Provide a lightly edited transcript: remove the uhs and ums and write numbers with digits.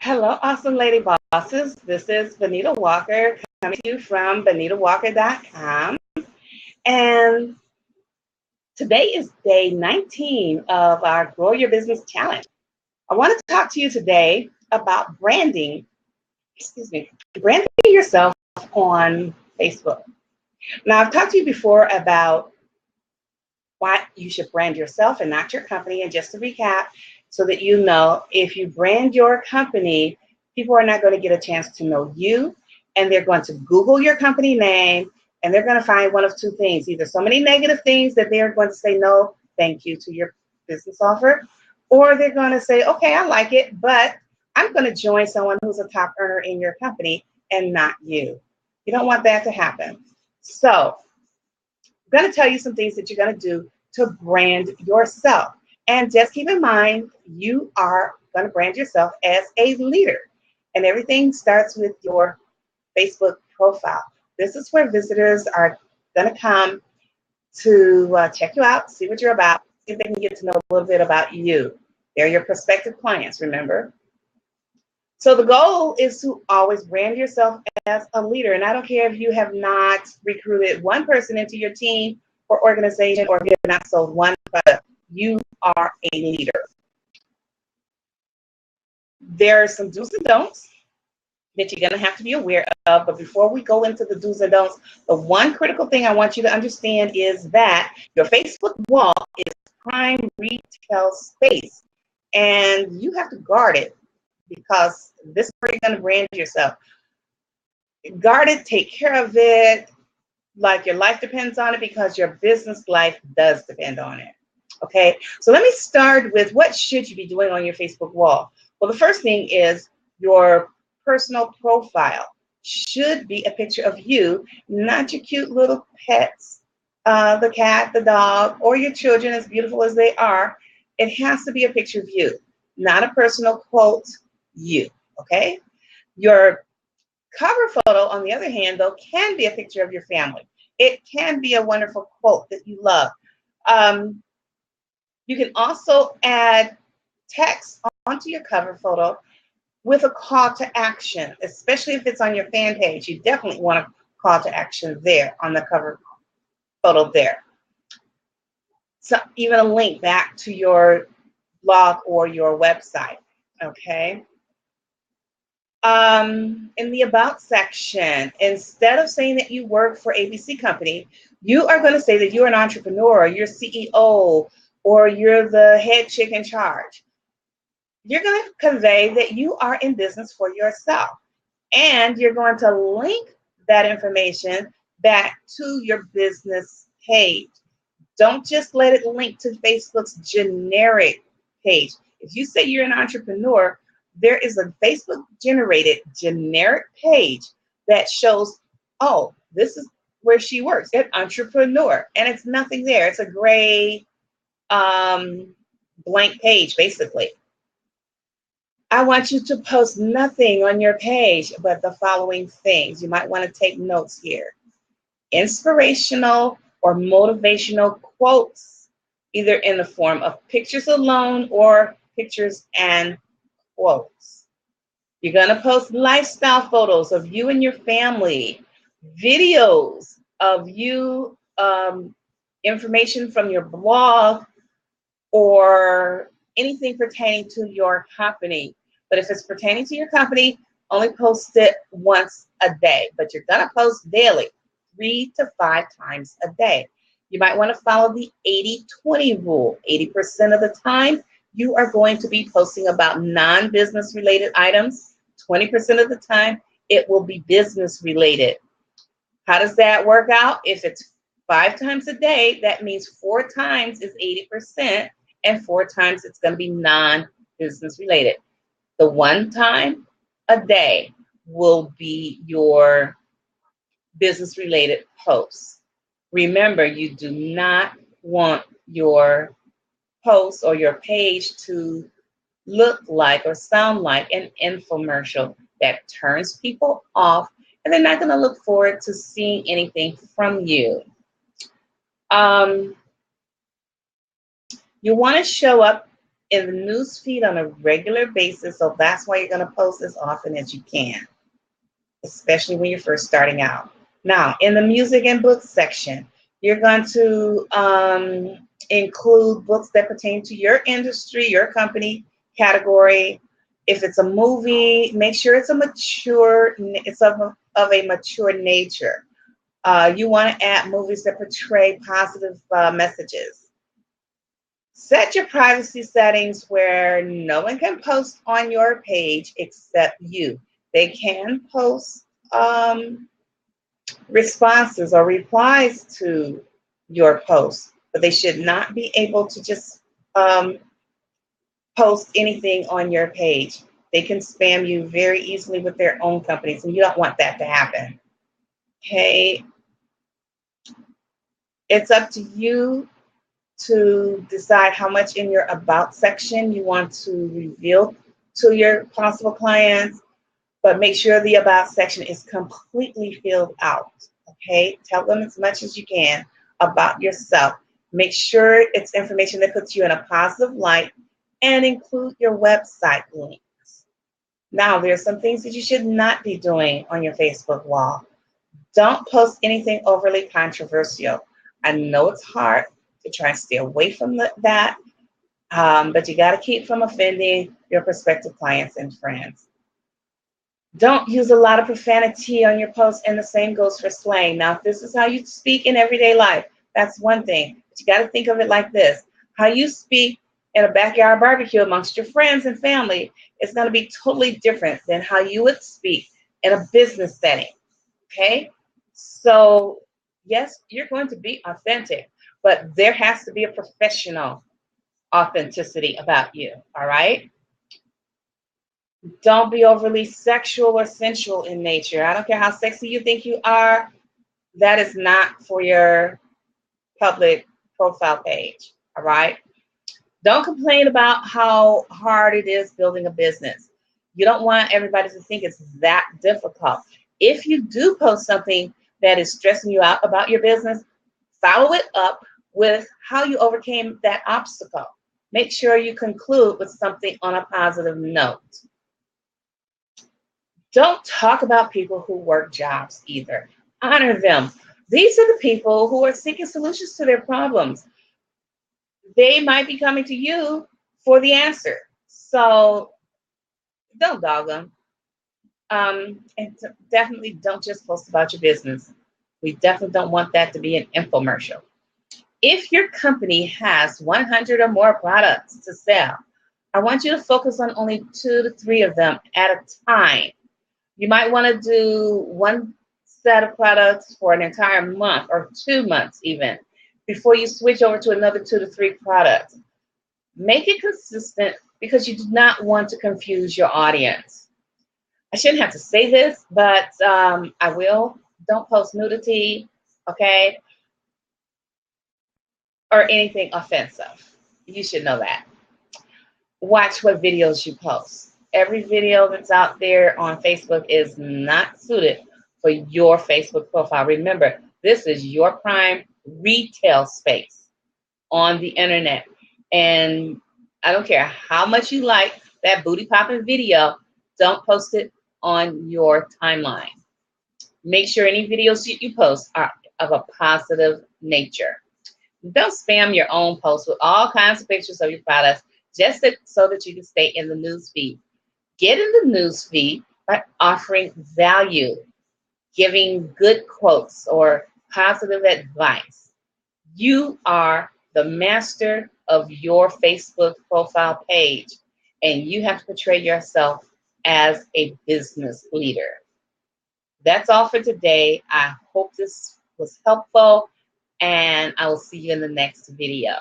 Hello, awesome lady bosses. This is Benita Walker coming to you from BenitaWalker.com. And today is day 19 of our Grow Your Business Challenge. I want to talk to you today about branding yourself on Facebook. Now, I've talked to you before about why you should brand yourself and not your company. And just to recap, so that you know, if you brand your company, people are not going to get a chance to know you, and they're going to Google your company name, and they're going to find one of two things: either so many negative things that they're going to say no, thank you to your business offer, or they're going to say, okay, I like it, but I'm going to join someone who's a top earner in your company and not you. You don't want that to happen. So I'm going to tell you some things that you're going to do to brand yourself. And just keep in mind, you are going to brand yourself as a leader. And everything starts with your Facebook profile. This is where visitors are going to come to check you out, see what you're about, see if they can get to know a little bit about you. They're your prospective clients, remember? So the goal is to always brand yourself as a leader. And I don't care if you have not recruited one person into your team or organization, or if you have not sold one product, you are a leader. There are some do's and don'ts that you're going to have to be aware of. But before we go into the do's and don'ts, the one critical thing I want you to understand is that your Facebook wall is prime retail space, and you have to guard it, because this is where you're going to brand yourself. Guard it, take care of it like your life depends on it, because your business life does depend on it. Okay, so let me start with what should you be doing on your Facebook wall. Well, the first thing is your personal profile should be a picture of you, not your cute little pets, the cat, the dog, or your children, as beautiful as they are. It has to be a picture of you, not a personal quote, you, okay? Your cover photo, on the other hand, though, can be a picture of your family. It can be a wonderful quote that you love. You can also add text onto your cover photo with a call to action, especially if it's on your fan page. You definitely want a call to action there on the cover photo there. So even a link back to your blog or your website, okay? In the About section, instead of saying that you work for ABC Company, you are going to say that you're an entrepreneur, you're CEO, or you're the head chick in charge. You're going to convey that you are in business for yourself, and you're going to link that information back to your business page. Don't just let it link to Facebook's generic page. If you say you're an entrepreneur, there is a Facebook generated generic page that shows, oh, this is where she works, an entrepreneur, and it's nothing there. It's a gray blank page, basically. I want you to post nothing on your page but the following things. You might want to take notes here. Inspirational or motivational quotes, either in the form of pictures alone or pictures and quotes. You're going to post lifestyle photos of you and your family, videos of you, information from your blog, or anything pertaining to your company. But if it's pertaining to your company, only post it once a day. But you're going to post daily, 3 to 5 times a day. You might want to follow the 80-20 rule. 80% of the time, you are going to be posting about non-business related items. 20% of the time, it will be business related. How does that work out? If it's 5 times a day, that means 4 times is 80%, and 4 times it's going to be non-business related. The 1 time a day will be your business related posts. Remember, you do not want your post or your page to look like or sound like an infomercial that turns people off, and they're not going to look forward to seeing anything from you. You want to show up in the news feed on a regular basis, so that's why you're going to post as often as you can, especially when you're first starting out. Now, in the music and books section, you're going to include books that pertain to your industry, your company, category. If it's a movie, make sure it's of a mature nature. You want to add movies that portray positive messages. Set your privacy settings where no one can post on your page except you. They can post responses or replies to your posts, but they should not be able to just post anything on your page. They can spam you very easily with their own companies, and you don't want that to happen. Okay, it's up to you to decide how much in your about section you want to reveal to your possible clients, but make sure the about section is completely filled out. Okay, tell them as much as you can about yourself. Make sure it's information that puts you in a positive light, and include your website links. Now, there are some things that you should not be doing on your Facebook wall. Don't post anything overly controversial. I know it's hard to try and stay away from that, but you got to keep from offending your prospective clients and friends. Don't use a lot of profanity on your posts, and the same goes for slang. Now, if this is how you speak in everyday life, that's one thing, but you got to think of it like this. How you speak in a backyard barbecue amongst your friends and family is going to be totally different than how you would speak in a business setting, okay? So, yes, you're going to be authentic, but there has to be a professional authenticity about you, all right? Don't be overly sexual or sensual in nature. I don't care how sexy you think you are, that is not for your public profile page, all right? Don't complain about how hard it is building a business. You don't want everybody to think it's that difficult. If you do post something that is stressing you out about your business, follow it up with how you overcame that obstacle. Make sure you conclude with something on a positive note. Don't talk about people who work jobs either. Honor them. These are the people who are seeking solutions to their problems. They might be coming to you for the answer. So don't dog them. And definitely don't just post about your business. We definitely don't want that to be an infomercial. If your company has 100 or more products to sell, I want you to focus on only 2 to 3 of them at a time. You might want to do one set of products for an entire month or 2 months even before you switch over to another 2 to 3 products. Make it consistent because you do not want to confuse your audience. I shouldn't have to say this, but I will. Don't post nudity, okay? Or anything offensive. You should know that. Watch what videos you post. Every video that's out there on Facebook is not suited for your Facebook profile. Remember, this is your prime retail space on the internet. And I don't care how much you like that booty popping video, don't post it on your timeline. Make sure any videos you post are of a positive nature. Don't spam your own posts with all kinds of pictures of your products just so that you can stay in the news feed. Get in the news feed by offering value, giving good quotes or positive advice. You are the master of your Facebook profile page, and you have to portray yourself as a business leader. That's all for today. I hope this was helpful, and I will see you in the next video.